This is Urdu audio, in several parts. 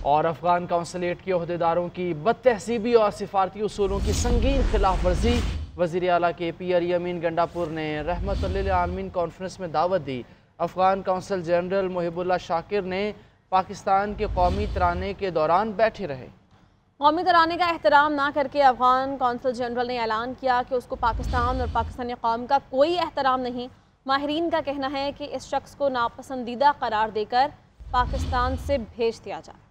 اور افغان کونسلیٹ کے عہدیداروں کی بد تہذیبی اور سفارتی اصولوں کی سنگین خلاف ورزی۔ وزیر اعلیٰ کے پی ارامین گنڈاپور نے رحمت للعالمین کانفرنس میں دعوت دی۔ افغان کونسل جنرل محب اللہ شاکر نے پاکستان کے قومی ترانے کے دوران بیٹھے رہے۔ قومی ترانے کا احترام نہ کر کے افغان کونسل جنرل نے اعلان کیا کہ اس کو پاکستان اور پاکستانی قوم کا کوئی احترام نہیں۔ ماہرین کا کہنا ہے کہ اس شخص کو ناپسندیدہ قرار دے کر پاکستان سے بھیج دیا جائے۔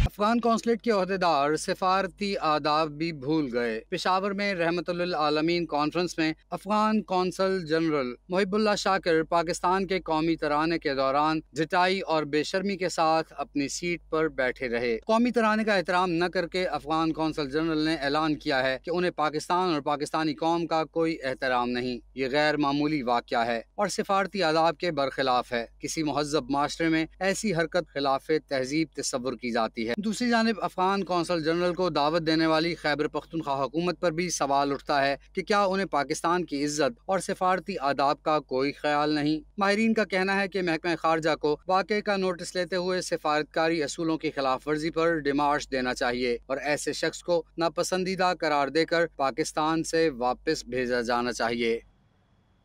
افغان کونسلیٹ کے عہدیدار سفارتی آداب بھی بھول گئے۔ پشاور میں رحمت للعالمین کانفرنس میں افغان کونسل جنرل محب اللہ شاکر پاکستان کے قومی ترانے کے دوران ڈٹائی اور بے شرمی کے ساتھ اپنی سیٹ پر بیٹھے رہے۔ قومی ترانے کا احترام نہ کر کے افغان کونسل جنرل نے اعلان کیا ہے کہ انہیں پاکستان اور پاکستانی قوم کا کوئی احترام نہیں۔ یہ غیر معمولی واقعہ ہے اور سفارتی آداب کے برخلاف ہے۔ کسی مہذب معاشرے میں ایسی حرکت خلاف تہذیب تصور کی جاتی ہے۔ دوسری جانب افغان کونسل جنرل کو دعوت دینے والی خیبر پختونخوا حکومت پر بھی سوال اٹھتا ہے کہ کیا انہیں پاکستان کی عزت اور سفارتی آداب کا کوئی خیال نہیں؟ ماہرین کا کہنا ہے کہ محکمہ خارجہ کو واقعے کا نوٹس لیتے ہوئے سفارتکاری اصولوں کی خلاف ورزی پر ڈیمارش دینا چاہیے اور ایسے شخص کو ناپسندیدہ قرار دے کر پاکستان سے واپس بھیجا جانا چاہیے۔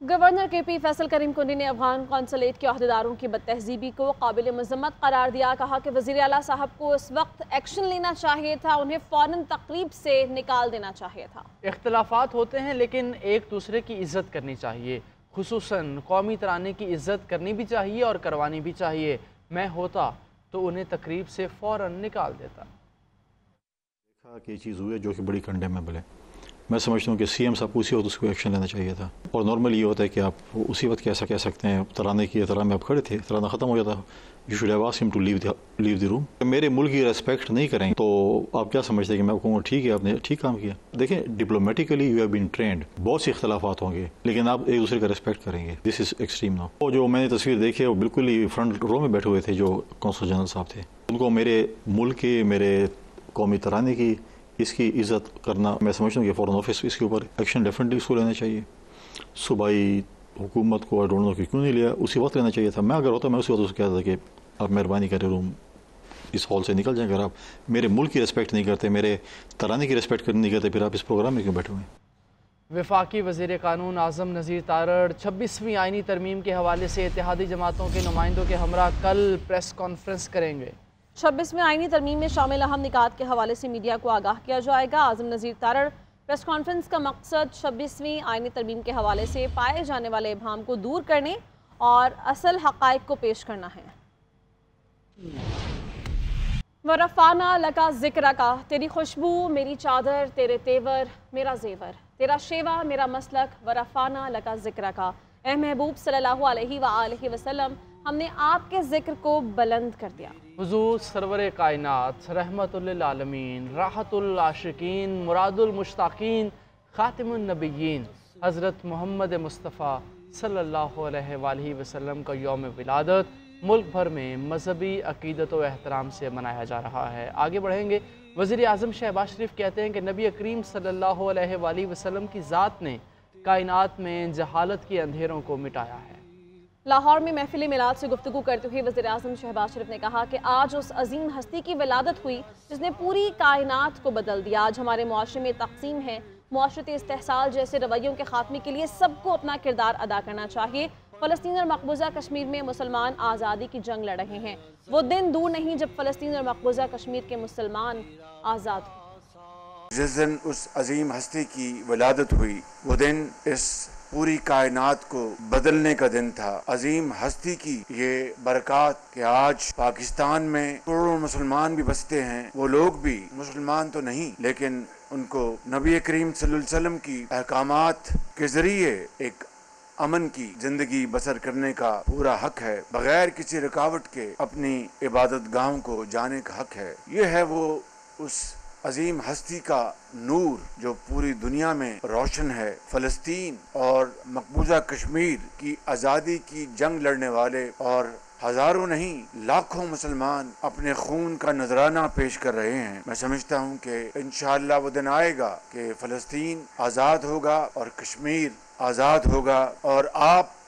گورنر کے پی فیصل کریم کنڈی نے افغان کونسلیٹ کے عہدیداروں کی بد تہذیبی کو قابل مذمت قرار دیا۔ کہا کہ وزیر اعلیٰ صاحب کو اس وقت ایکشن لینا چاہیے تھا، انہیں فوراً تقریب سے نکال دینا چاہیے تھا۔ اختلافات ہوتے ہیں لیکن ایک دوسرے کی عزت کرنی چاہیے، خصوصاً قومی ترانے کی عزت کرنی بھی چاہیے اور کروانی بھی چاہیے۔ میں ہوتا تو انہیں تقریب سے فوراً نکال دیتا۔ دیکھا کہ یہ چیز ہوئی ہے جو کہ بڑی کنڈیمیبل ہے۔ میں سمجھتا ہوں کہ سی ایم صاحب کو اسی وقت اس کو ایکشن لینا چاہیے تھا، اور نارملی یہ ہوتا ہے کہ آپ اسی وقت کیسا کہہ سکتے ہیں ترانے کی احترام میں آپ کھڑے تھے، ترانہ ختم ہو جاتا، یو شوڈ ہیو آسکڈ ہم ٹو لیو دی روم۔ میرے ملک کی ریسپیکٹ نہیں کریں تو آپ کیا سمجھتے ہیں کہ میں آپ کہوں گا ٹھیک ہے آپ نے ٹھیک کام کیا؟ دیکھیں ڈپلومیٹیکلی یو ہیو بین ٹرینڈ، بہت سے اختلافات ہوں گے لیکن آپ ایک دوسرے کا ریسپیکٹ کریں گے۔ دس از ایکسٹریم ناؤ۔ وہ جو میں نے تصویر دیکھی ہے وہ بالکل ہی فرنٹ رو میں بیٹھے ہوئے تھے جو کونسل جنرل صاحب تھے، ان کو میرے ملک کے میرے قومی ترانے کی اس کی عزت کرنا، میں سمجھتا ہوں کہ فورن آفس اس کے اوپر ایکشن ڈیفینیٹلی اس کو لینا چاہیے۔ صوبائی حکومت کو آئی ڈونٹ نو کہ کیوں نہیں لیا، اسی وقت لینا چاہیے تھا۔ میں اگر ہوتا میں اسی وقت اس کو کہتا تھا کہ آپ مہربانی کریں روم اس ہال سے نکل جائیں، اگر آپ میرے ملک کی ریسپیکٹ نہیں کرتے، میرے ترانے کی ریسپیکٹ نہیں کرتے، پھر آپ اس پروگرام میں کیوں بیٹھے ہوئے ہیں؟ وفاقی وزیر قانون اعظم نذیر تارڑ 26ویں آئینی ترمیم کے حوالے سے اتحادی جماعتوں کے نمائندوں کے ہمراہ کل پریس کانفرنس کریں گے۔ 26ویں آئینی ترمیم میں شامل اہم نکات کے حوالے سے میڈیا کو آگاہ کیا جائے گا۔ اعظم نذیر تارڑ پریس کانفرنس کا مقصد 26ویں آئینی ترمیم کے حوالے سے پائے جانے والے ابہام کو دور کرنے اور اصل حقائق کو پیش کرنا ہے۔ ورفعنا لکا ذکرہ کا، تیری خوشبو میری چادر، تیرے تیور میرا زیور، تیرا شیوا میرا مسلک، ورفعنا لکا ذکرہ کا۔ اے محبوب صلی اللہ علیہ وآلہ وسلم، ہم نے آپ کے ذکر کو بلند کر دیا۔ حضور سرور کائنات، رحمت للعالمین، راحت العاشقین، مراد المشتاقین، خاتم النبیین حضرت محمد مصطفیٰ صلی اللہ علیہ وآلہ وسلم کا یوم ولادت ملک بھر میں مذہبی عقیدت و احترام سے منایا جا رہا ہے۔ آگے بڑھیں گے۔ وزیر اعظم شہباز شریف کہتے ہیں کہ نبی کریم صلی اللہ علیہ وآلہ وسلم کی ذات نے کائنات میں جہالت کے اندھیروں کو مٹایا ہے۔ لاہور میں محفل میلاد سے گفتگو کرتے ہوئے وزیر اعظم شہباز شریف نے کہا کہ آج اس عظیم ہستی کی ولادت ہوئی جس نے پوری کائنات کو بدل دیا۔ آج ہمارے معاشرے میں تقسیم ہے، معاشرتی استحصال جیسے رویوں کے خاتمے کے لیے سب کو اپنا کردار ادا کرنا چاہیے۔ فلسطین اور مقبوضہ کشمیر میں مسلمان آزادی کی جنگ لڑ رہے ہیں۔ وہ دن دور نہیں جب فلسطین اور مقبوضہ کشمیر کے مسلمان آزاد ہوں۔ جس دن اس عظیم ہستی کی ولادت ہوئی وہ دن اس پوری کائنات کو بدلنے کا دن تھا۔ عظیم ہستی کی یہ برکات کہ آج پاکستان میں کروڑوں مسلمان بھی بستے ہیں، وہ لوگ بھی مسلمان تو نہیں لیکن ان کو نبی کریم صلی اللہ علیہ وسلم کی احکامات کے ذریعے ایک امن کی زندگی بسر کرنے کا پورا حق ہے، بغیر کسی رکاوٹ کے اپنی عبادت گاہوں کو جانے کا حق ہے۔ یہ ہے وہ اس عظیم ہستی کا نور جو پوری دنیا میں روشن ہے۔ فلسطین اور مقبوضہ کشمیر کی آزادی کی جنگ لڑنے والے اور ہزاروں نہیں لاکھوں مسلمان اپنے خون کا نذرانہ پیش کر رہے ہیں۔ میں سمجھتا ہوں کہ انشاءاللہ وہ دن آئے گا کہ فلسطین آزاد ہوگا اور کشمیر آزاد ہوگا، اور آپ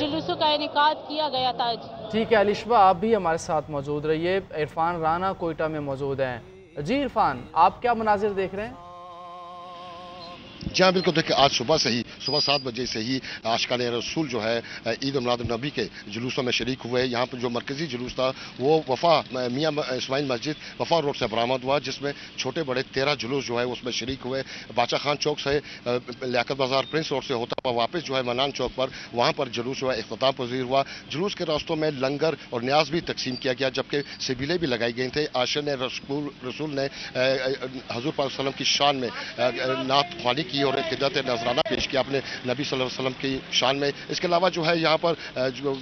جلوسوں کا انعقاد کیا گیا تھا۔ ٹھیک ہے الشبہ، آپ بھی ہمارے ساتھ موجود رہیے۔ عرفان رانا کوئٹہ میں موجود ہیں۔ جی عرفان، آپ کیا مناظر دیکھ رہے ہیں؟ جہاں بالکل دیکھیں، آج صبح سے ہی صبح 7 بجے سے ہی عاشقان رسول جو ہے عید میلاد النبی کے جلوسوں میں شریک ہوئے۔ یہاں پر جو مرکزی جلوس تھا وہ وفا میاں اسماعیل مسجد وفا روڈ سے برآمد ہوا، جس میں چھوٹے بڑے 13 جلوس جو ہے اس میں شریک ہوئے۔ بادشاہ خان چوک سے لیاقت بازار پرنس روڈ سے ہوتا ہوا واپس جو ہے منان چوک پر، وہاں پر جلوس جو ہے اختتام پذیر ہوا۔ جلوس کے راستوں میں لنگر اور نیاز بھی تقسیم کیا گیا، جبکہ سبیلیں بھی لگائی گئی تھیں۔ عاشقان رسول نے حضور پاک صلی اللہ علیہ وسلم کی شان میں نعت خوانی کی اور خدمت نذرانہ پیش کیا اپنے نبی صلی اللہ علیہ وسلم کی شان میں۔ اس کے علاوہ جو ہے یہاں پر جو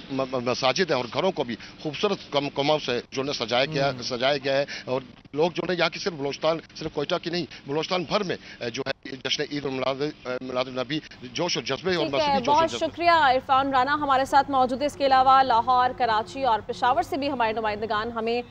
مساجد ہیں اور گھروں کو بھی خوبصورت کموں سے جو ہے سجایا گیا ہے، اور لوگ جو ہے یہاں کی صرف بلوچستان، صرف کوئٹہ کی نہیں، بلوچستان بھر میں جو ہے جشن عید میلاد النبی جوش و جذبے اور مذہبی جوش و بہت جذبے۔ شکریہ عرفان رانا ہمارے ساتھ موجود ہے۔ اس کے علاوہ لاہور، کراچی اور پشاور سے بھی ہمارے نمائندگان ہمیں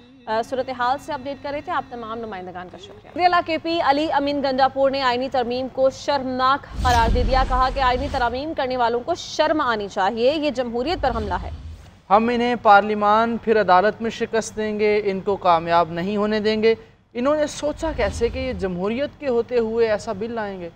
صورتحال سے اپڈیٹ کر رہے تھے۔ آپ تمام نمائندگان کا شکریہ۔ وزیر اعلیٰ کے پی علی امین گنجاپور نے آئینی ترمیم کو شرمناک قرار دے دیا، کہا کہ آئینی ترمیم کرنے والوں کو شرم آنی چاہیے، یہ جمہوریت پر حملہ ہے۔ ہم انہیں پارلیمان پھر عدالت میں شکست دیں گے، ان کو کامیاب نہیں ہونے دیں گے۔ انہوں نے سوچا کیسے کہ یہ جمہوریت کے ہوتے ہوئے ایسا بل لائیں گے؟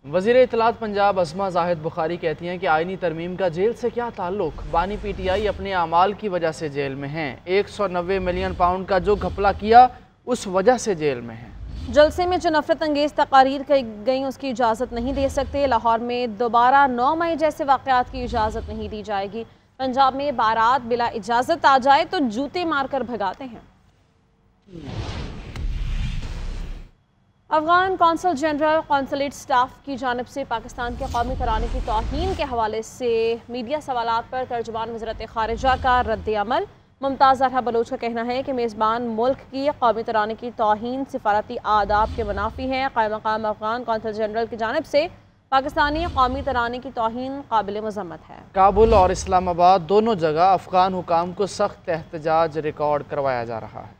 وزیر اطلاعات پنجاب عظمہ زاہد بخاری کہتی ہیں کہ آئینی ترمیم کا جیل سے کیا تعلق، بانی پی ٹی آئی اپنے اعمال کی وجہ سے جیل میں ہیں، 190 ملین پاؤنڈ کا جو گھپلا کیا اس وجہ سے جیل میں ہیں۔ جلسے میں جو نفرت انگیز تقاریر کی گئیں اس کی اجازت نہیں دے سکتے۔ لاہور میں دوبارہ 9 مئی جیسے واقعات کی اجازت نہیں دی جائے گی۔ پنجاب میں بارات بلا اجازت آ جائے تو جوتے مار کر بھگاتے ہیں۔ افغان قونصل جنرل قونصلیٹ سٹاف کی جانب سے پاکستان کے قومی ترانے کی توہین کے حوالے سے میڈیا سوالات پر ترجمان وزارت خارجہ کا رد عمل۔ ممتاز زہرا بلوچ کا کہنا ہے کہ میزبان ملک کی قومی ترانے کی توہین سفارتی آداب کے منافی ہے۔ قائم مقام افغان قونصل جنرل کی جانب سے پاکستانی قومی ترانے کی توہین قابل مذمت ہے۔ کابل اور اسلام آباد دونوں جگہ افغان حکام کو سخت احتجاج ریکارڈ کروایا جا رہا ہے۔